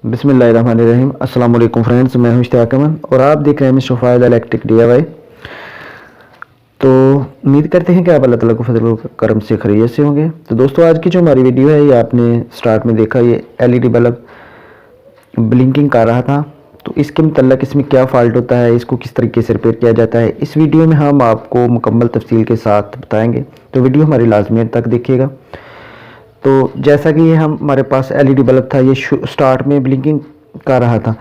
बिस्मिल्लाहिर्रहमानिर्रहीम। अस्सलाम वालेकुम फ्रेंड्स, मैं हूं इश्तियाक अमन और आप देख रहे हैं मिस्टर फायद इलेक्ट्रिक DIY। तो उम्मीद करते हैं कि आप अल्लाह ताला को फजल और करम से खैरियत से होंगे। तो दोस्तों, आज की जो हमारी वीडियो है, ये आपने स्टार्ट में देखा, ये LED बल्ब ब्लिंकिंग कर रहा था। तो इसके मतलब इसमें क्या फ़ॉल्ट होता है, इसको किस तरीके से रिपेयर किया जाता है, इस वीडियो में हम आपको मुकम्मल तफसील के साथ बताएँगे। तो वीडियो हमारी लाजमी तक देखिएगा। तो जैसा कि ये हमारे पास LED बल्ब था, ये स्टार्ट में ब्लिंकिंग कर रहा था।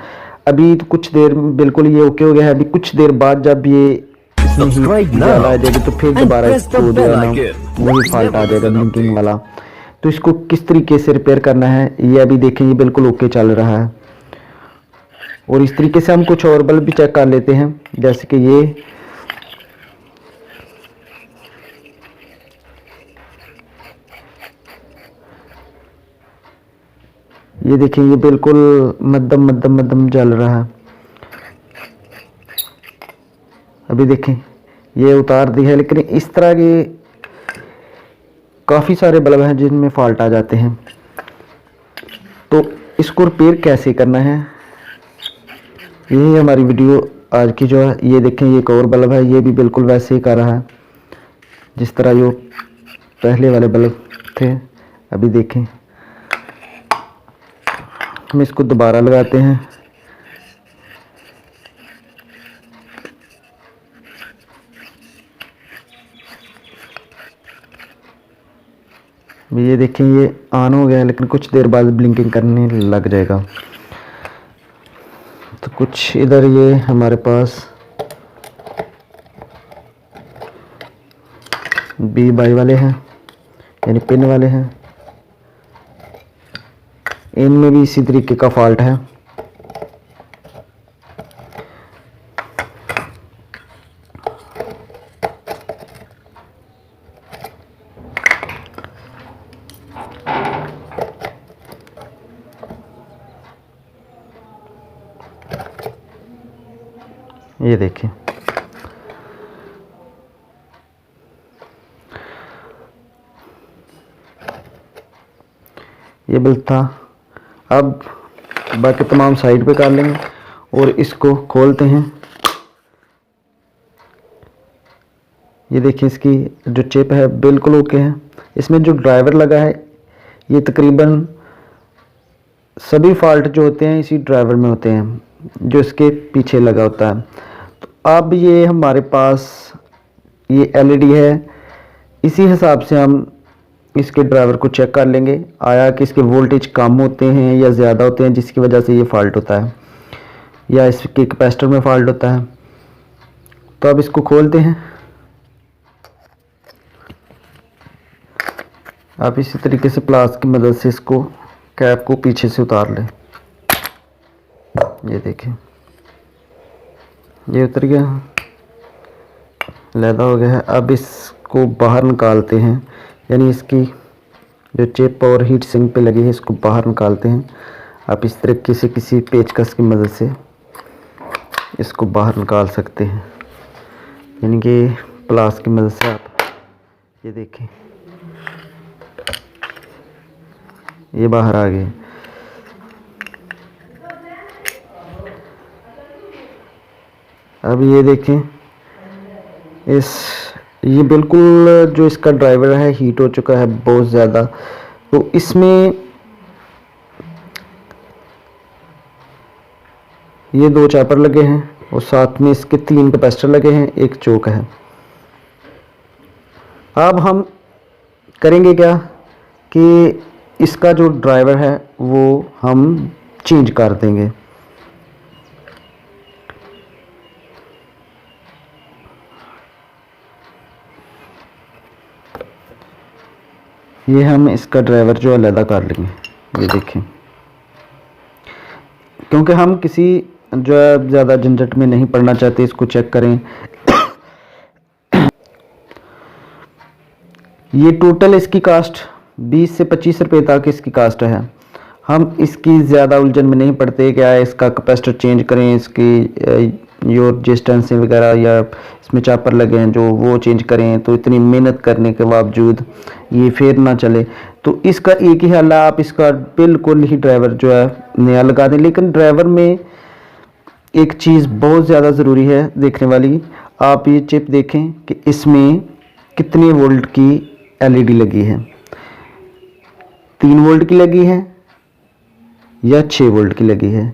अभी तो कुछ देर बिल्कुल ये ओके हो गया है। अभी कुछ देर बाद जब ये इसमें हीट ज़्यादा आ जाएगी तो फिर दोबारा इसको जो है ना वही फॉल्ट आ जाएगा ब्लिंकिंग वाला। तो इसको किस तरीके से रिपेयर करना है, ये अभी देखें, ये बिल्कुल ओके चल रहा है। और इस तरीके से हम कुछ और बल्ब भी चेक कर लेते हैं, जैसे कि ये देखें, ये बिल्कुल मध्यम मध्यम मध्यम जल रहा है। अभी देखें, ये उतार दी है, लेकिन इस तरह के काफ़ी सारे बल्ब हैं जिनमें फॉल्ट आ जाते हैं। तो इसको रिपेयर कैसे करना है, यही हमारी वीडियो आज की जो है। ये देखें, ये एक और बल्ब है, ये भी बिल्कुल वैसे ही कर रहा है जिस तरह जो पहले वाले बल्ब थे। अभी देखें, हम इसको दोबारा लगाते हैं। ये देखें, ये ऑन हो गया है, लेकिन कुछ देर बाद ब्लिंकिंग करने लग जाएगा। तो कुछ इधर ये हमारे पास बी बाई वाले हैं, यानी पिन वाले हैं, इनमें भी इसी तरीके का फॉल्ट है। ये देखें, ये बल्ब था। अब बाकी तमाम साइड पे कर लेंगे और इसको खोलते हैं। ये देखिए, इसकी जो चिप है बिल्कुल ओके है। इसमें जो ड्राइवर लगा है, ये तकरीबन सभी फॉल्ट जो होते हैं इसी ड्राइवर में होते हैं, जो इसके पीछे लगा होता है। तो अब ये हमारे पास ये LED है, इसी हिसाब से हम इसके ड्राइवर को चेक कर लेंगे, आया कि इसके वोल्टेज कम होते हैं या ज़्यादा होते हैं, जिसकी वजह से ये फॉल्ट होता है, या इसके कैपेसिटर में फॉल्ट होता है। तो अब इसको खोलते हैं। आप इसी तरीके से प्लास की मदद से इसको कैप को पीछे से उतार लें। ये देखें, ये उतर गया, लैदा हो गया है। अब इसको बाहर निकालते हैं, यानी इसकी जो चिप और हीट सिंक पे लगी है इसको बाहर निकालते हैं। आप इस तरीके से किसी पेचकस की मदद से इसको बाहर निकाल सकते हैं, यानी कि प्लास की मदद से आप ये देखें, ये बाहर आ गए। अब ये देखें, ये बिल्कुल जो इसका ड्राइवर है हीट हो चुका है बहुत ज़्यादा। तो इसमें ये 2 चापर लगे हैं और साथ में इसके 3 कैपेसिटर लगे हैं, एक चोक है। अब हम करेंगे क्या कि इसका जो ड्राइवर है वो हम चेंज कर देंगे। ये हम इसका ड्राइवर जो अलग कर लेंगे। ये देखें, क्योंकि हम किसी जो है ज़्यादा झंझट में नहीं पड़ना चाहते, इसको चेक करें। ये टोटल इसकी कास्ट 20 से 25 रुपये तक इसकी कास्ट है। हम इसकी ज़्यादा उलझन में नहीं पड़ते, क्या इसका कैपेसिटर चेंज करें, इसकी योर डिस्टेंसिंग वगैरह या इसमें चापर लगे हैं जो वो चेंज करें, तो इतनी मेहनत करने के बावजूद ये फिर ना चले। तो इसका एक ही हल है, आप इसका बिल्कुल ही ड्राइवर जो है नया लगा दें। लेकिन ड्राइवर में एक चीज़ बहुत ज़्यादा ज़रूरी है देखने वाली, आप ये चिप देखें कि इसमें कितने वोल्ट की एलईडी लगी है, 3 वोल्ट की लगी है या 6 वोल्ट की लगी है।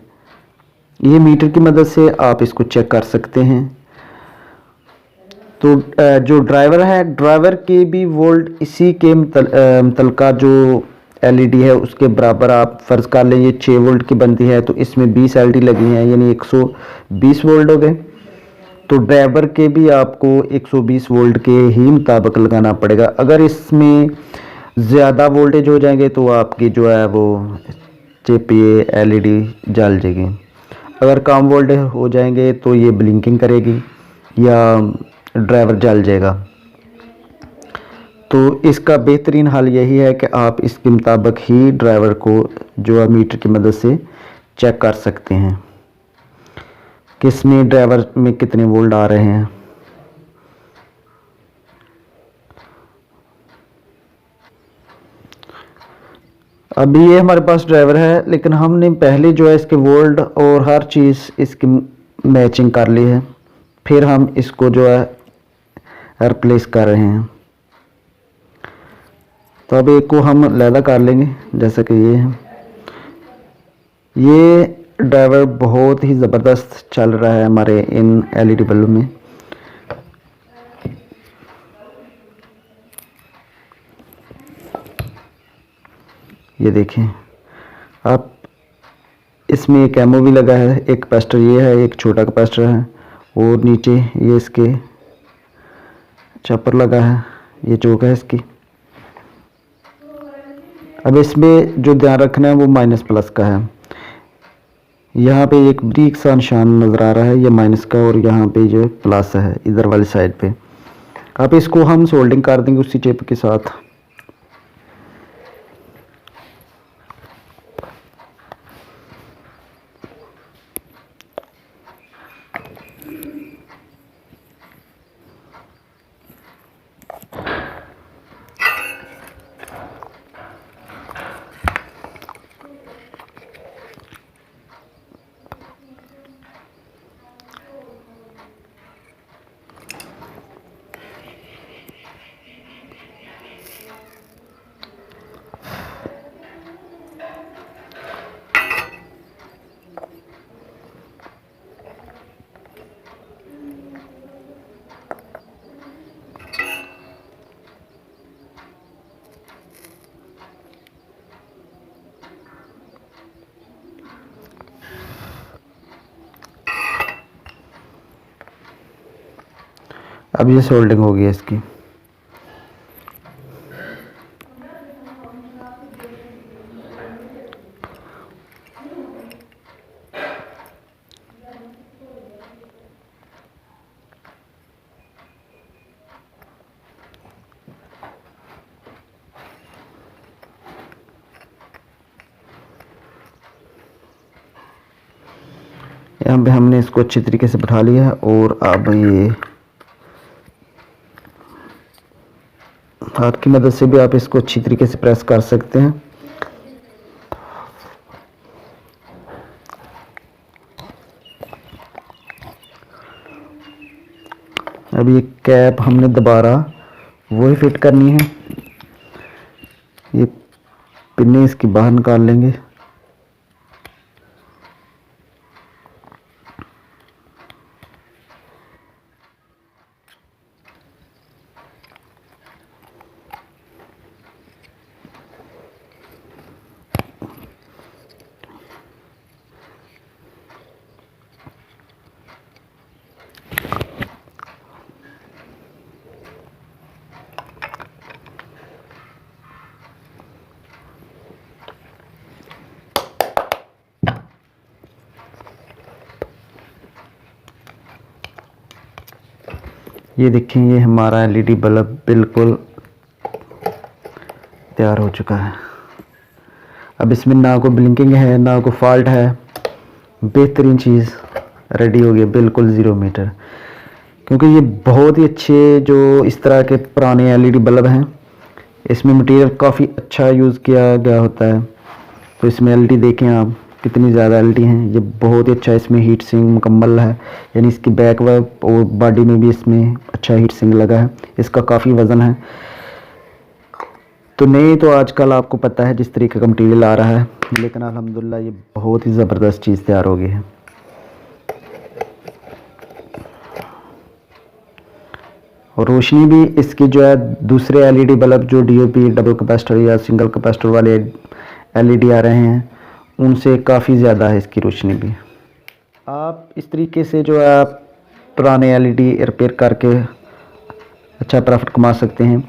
ये मीटर की मदद से आप इसको चेक कर सकते हैं। तो जो ड्राइवर है, ड्राइवर के भी वोल्ट इसी के मुतलका जो एलईडी है उसके बराबर आप फ़र्ज़ कर लें। ये 6 वोल्ट की बनती है तो इसमें 20 एलईडी लगी हैं, यानी 120 वोल्ट हो गए। तो ड्राइवर के भी आपको 120 वोल्ट के ही मुताबिक लगाना पड़ेगा। अगर इसमें ज़्यादा वोल्टेज हो जाएंगे तो आपकी जो है वो चिप ये एलईडी जल जाएगी। अगर कम वोल्टेज हो जाएंगे तो ये ब्लिंकिंग करेगी या ड्राइवर जल जाएगा। तो इसका बेहतरीन हल यही है कि आप इसके मुताबिक ही ड्राइवर को जो है मीटर की मदद से चेक कर सकते हैं कि इसमें ड्राइवर में कितने वोल्ट आ रहे हैं। अभी ये हमारे पास ड्राइवर है, लेकिन हमने पहले जो है इसके वोल्ट और हर चीज़ इसकी मैचिंग कर ली है, फिर हम इसको जो है रिप्लेस कर रहे हैं। तो अब एक को हम लैदा कर लेंगे, जैसा कि ये है। ये ड्राइवर बहुत ही ज़बरदस्त चल रहा है हमारे इन एलईडी बल्ब में। ये देखें आप, इसमें एक एमओ भी लगा है, एक कैपेसिटर ये है, एक छोटा कैपेसिटर है और नीचे ये इसके चापर लगा है, ये चौक है इसकी। अब इसमें जो ध्यान रखना है वो माइनस प्लस का है। यहाँ पे एक ब्रीक सा निशान नज़र आ रहा है, ये माइनस का, और यहाँ पे जो प्लस है इधर वाली साइड पे। अब इसको हम सोल्डिंग कर देंगे उसी चिप के साथ। अब ये सोल्डिंग हो गई है इसकी। यहाँ पे हमने इसको अच्छी तरीके से बैठा लिया है और अब ये हाथ की मदद से भी आप इसको अच्छी तरीके से प्रेस कर सकते हैं। अब ये कैप हमने दोबारा वही फिट करनी है। ये पिन्ने इसकी बाहर निकाल लेंगे। ये देखें, ये हमारा एलईडी बल्ब बिल्कुल तैयार हो चुका है। अब इसमें ना कोई ब्लिंकिंग है, ना कोई फॉल्ट है, बेहतरीन चीज़ रेडी हो गया बिल्कुल 0 मीटर। क्योंकि ये बहुत ही अच्छे जो इस तरह के पुराने एलईडी बल्ब हैं, इसमें मटेरियल काफ़ी अच्छा यूज़ किया गया होता है। तो इसमें एलईडी देखें आप कितनी ज़्यादा एलईडी हैं, ये बहुत ही अच्छा इसमें हीट सिंक मुकम्मल है, यानी इसकी बैक और बॉडी में भी इसमें अच्छा हीट सिंक लगा है। इसका काफ़ी वज़न है। तो नहीं तो आजकल आपको पता है जिस तरीके का मटेरियल आ रहा है, लेकिन अल्हम्दुलिल्लाह ये बहुत ही ज़बरदस्त चीज़ तैयार हो गई है। और रोशनी भी इसकी जो है दूसरे एलईडी बल्ब जो डीओपी डबल कैपेसिटर या सिंगल कैपेसिटर वाले एलईडी आ रहे हैं उनसे काफ़ी ज़्यादा है इसकी रोशनी भी। आप इस तरीके से जो है आप पुराने एलईडी रिपेयर करके अच्छा प्रॉफिट कमा सकते हैं।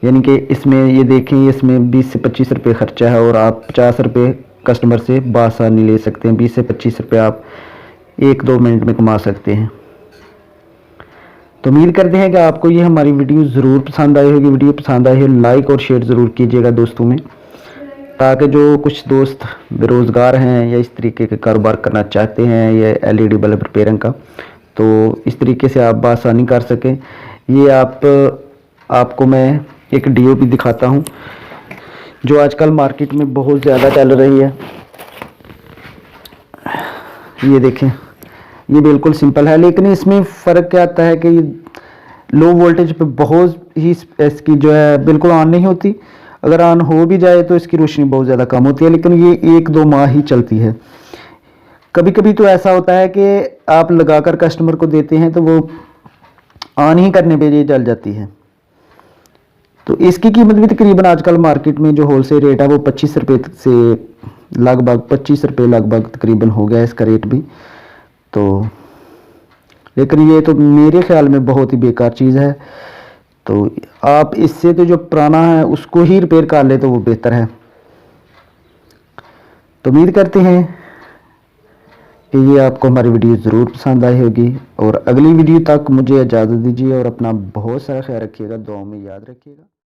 यानी कि इसमें ये देखें, इसमें 20 से 25 रुपये खर्चा है और आप 50 रुपये कस्टमर से बासानी ले सकते हैं। 20 से 25 रुपये आप 1-2 मिनट में कमा सकते हैं। तो उम्मीद करते हैं कि आपको ये हमारी वीडियो ज़रूर पसंद आई होगी। वीडियो पसंद आई है लाइक और शेयर ज़रूर कीजिएगा दोस्तों में, ताकि जो कुछ दोस्त बेरोज़गार हैं या इस तरीके के कारोबार करना चाहते हैं ये एलईडी बल्ब रिपेयरिंग का, तो इस तरीके से आप बासानी कर सकें। ये आपको मैं एक डीओपी दिखाता हूँ जो आजकल मार्केट में बहुत ज़्यादा चल रही है। ये देखें, ये बिल्कुल सिंपल है, लेकिन इसमें फ़र्क क्या आता है कि लो वोल्टेज पे बहुत ही इसकी जो है बिल्कुल ऑन नहीं होती। अगर ऑन हो भी जाए तो इसकी रोशनी बहुत ज़्यादा कम होती है, लेकिन ये 1-2 माह ही चलती है। कभी कभी तो ऐसा होता है कि आप लगाकर कस्टमर को देते हैं तो वो ऑन ही करने पे ये जल जाती है। तो इसकी कीमत भी तकरीबन आजकल मार्केट में जो होलसेल रेट है वो 25 रुपये से लगभग 25 रुपये लगभग तकरीबन हो गया इसका रेट भी। तो लेकिन ये तो मेरे ख्याल में बहुत ही बेकार चीज़ है। तो आप इससे तो जो पुराना है उसको ही रिपेयर कर ले तो वो बेहतर है। तो उम्मीद करते हैं कि ये आपको हमारी वीडियो ज़रूर पसंद आई होगी, और अगली वीडियो तक मुझे इजाज़त दीजिए और अपना बहुत सारा ख्याल रखिएगा, दुआओं में याद रखिएगा।